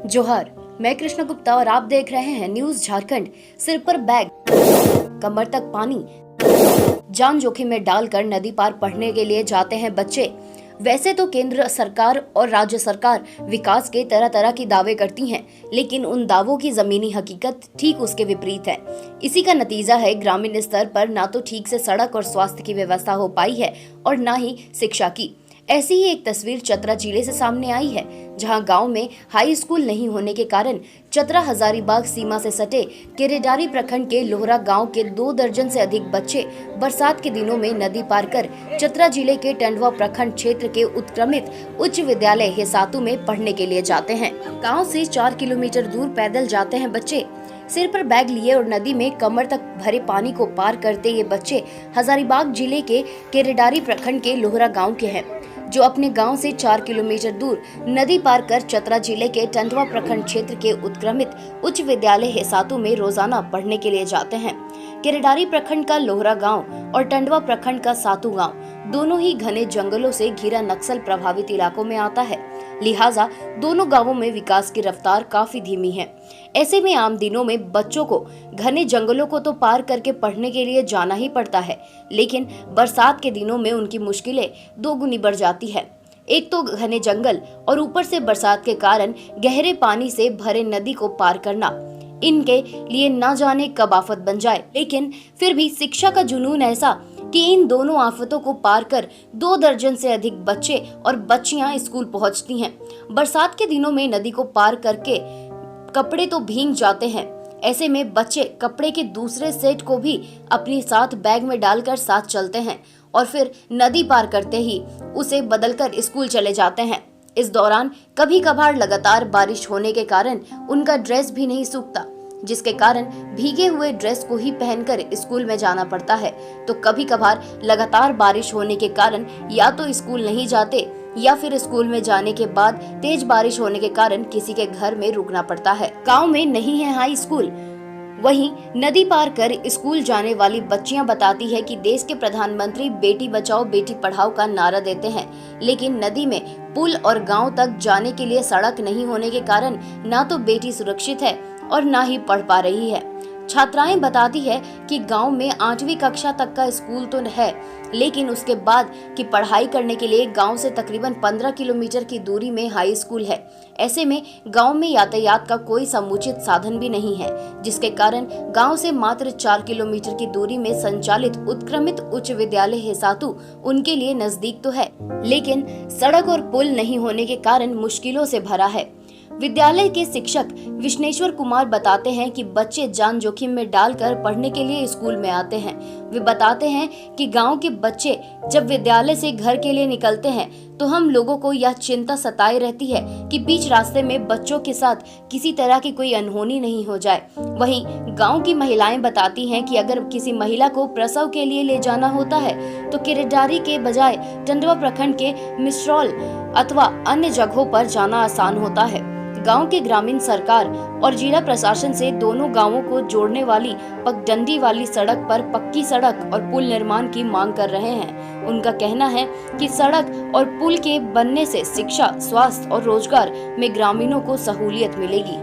जोहार, मैं कृष्ण गुप्ता और आप देख रहे हैं न्यूज झारखंड। सिर पर बैग, कमर तक पानी, जान जोखिम में डालकर नदी पार पढ़ने के लिए जाते हैं बच्चे। वैसे तो केंद्र सरकार और राज्य सरकार विकास के तरह तरह की दावे करती हैं, लेकिन उन दावों की जमीनी हकीकत ठीक उसके विपरीत है। इसी का नतीजा है ग्रामीण स्तर पर ना तो ठीक से सड़क और स्वास्थ्य की व्यवस्था हो पाई है और ना ही शिक्षा की। ऐसी ही एक तस्वीर चतरा जिले से सामने आई है, जहां गांव में हाई स्कूल नहीं होने के कारण चतरा हजारीबाग सीमा से सटे केरेडारी प्रखंड के लोहरा गांव के 2 दर्जन से अधिक बच्चे बरसात के दिनों में नदी पार कर चतरा जिले के टंडवा प्रखंड क्षेत्र के उत्क्रमित उच्च विद्यालय हेसातु में पढ़ने के लिए जाते हैं। गाँव से 4 किलोमीटर दूर पैदल जाते हैं बच्चे। सिर पर बैग लिए और नदी में कमर तक भरे पानी को पार करते ये बच्चे हजारीबाग जिले के केरेडारी प्रखंड के लोहरा गांव के हैं, जो अपने गांव से 4 किलोमीटर दूर नदी पार कर चतरा जिले के टंडवा प्रखंड क्षेत्र के उत्क्रमित उच्च विद्यालय हेसातु में रोजाना पढ़ने के लिए जाते हैं। केरेडारी प्रखंड का लोहरा गांव और टंडवा प्रखंड का सातु गांव दोनों ही घने जंगलों से घिरा नक्सल प्रभावित इलाकों में आता है, लिहाजा दोनों गांवों में विकास की रफ्तार काफी धीमी है। ऐसे में आम दिनों में बच्चों को घने जंगलों को तो पार करके पढ़ने के लिए जाना ही पड़ता है, लेकिन बरसात के दिनों में उनकी मुश्किलें 2 गुनी बढ़ जाती है। एक तो घने जंगल और ऊपर से बरसात के कारण गहरे पानी से भरे नदी को पार करना इनके लिए ना जाने कब आफत बन जाए। लेकिन फिर भी शिक्षा का जुनून ऐसा कि इन दोनों आफतों को पार कर 2 दर्जन से अधिक बच्चे और बच्चियां स्कूल पहुंचती हैं। बरसात के दिनों में नदी को पार करके कपड़े तो भीग जाते हैं। ऐसे में बच्चे कपड़े के दूसरे सेट को भी अपने साथ बैग में डालकर साथ चलते हैं और फिर नदी पार करते ही उसे बदलकर स्कूल चले जाते हैं। इस दौरान कभी कभार लगातार बारिश होने के कारण उनका ड्रेस भी नहीं सूखता, जिसके कारण भीगे हुए ड्रेस को ही पहनकर स्कूल में जाना पड़ता है। तो कभी कभार लगातार बारिश होने के कारण या तो स्कूल नहीं जाते या फिर स्कूल में जाने के बाद तेज बारिश होने के कारण किसी के घर में रुकना पड़ता है। गांव में नहीं है हाई स्कूल, वहीं नदी पार कर स्कूल जाने वाली बच्चियां बताती है कि देश के प्रधानमंत्री बेटी बचाओ बेटी पढ़ाओ का नारा देते हैं, लेकिन नदी में पुल और गांव तक जाने के लिए सड़क नहीं होने के कारण ना तो बेटी सुरक्षित है और ना ही पढ़ पा रही है। छात्राएं बताती है कि गांव में 8वीं कक्षा तक का स्कूल तो है, लेकिन उसके बाद की पढ़ाई करने के लिए गांव से तकरीबन 15 किलोमीटर की दूरी में हाई स्कूल है। ऐसे में गांव में यातायात का कोई समुचित साधन भी नहीं है, जिसके कारण गांव से मात्र 4 किलोमीटर की दूरी में संचालित उत्क्रमित उच्च विद्यालय हेसातु उनके लिए नजदीक तो है, लेकिन सड़क और पुल नहीं होने के कारण मुश्किलों से भरा है। विद्यालय के शिक्षक विश्नेश्वर कुमार बताते हैं कि बच्चे जान जोखिम में डालकर पढ़ने के लिए स्कूल में आते हैं। वे बताते हैं कि गांव के बच्चे जब विद्यालय से घर के लिए निकलते हैं तो हम लोगों को यह चिंता सताए रहती है कि बीच रास्ते में बच्चों के साथ किसी तरह की कोई अनहोनी नहीं हो जाए। वहीं गांव की महिलाएं बताती हैं कि अगर किसी महिला को प्रसव के लिए ले जाना होता है तो केरेडारी के बजाय टंडवा प्रखंड के मिश्रौल अथवा अन्य जगहों पर जाना आसान होता है। गांव के ग्रामीण सरकार और जिला प्रशासन से दोनों गांवों को जोड़ने वाली पगडंडी वाली सड़क पर पक्की सड़क और पुल निर्माण की मांग कर रहे हैं। उनका कहना है कि सड़क और पुल के बनने से शिक्षा, स्वास्थ्य और रोजगार में ग्रामीणों को सहूलियत मिलेगी।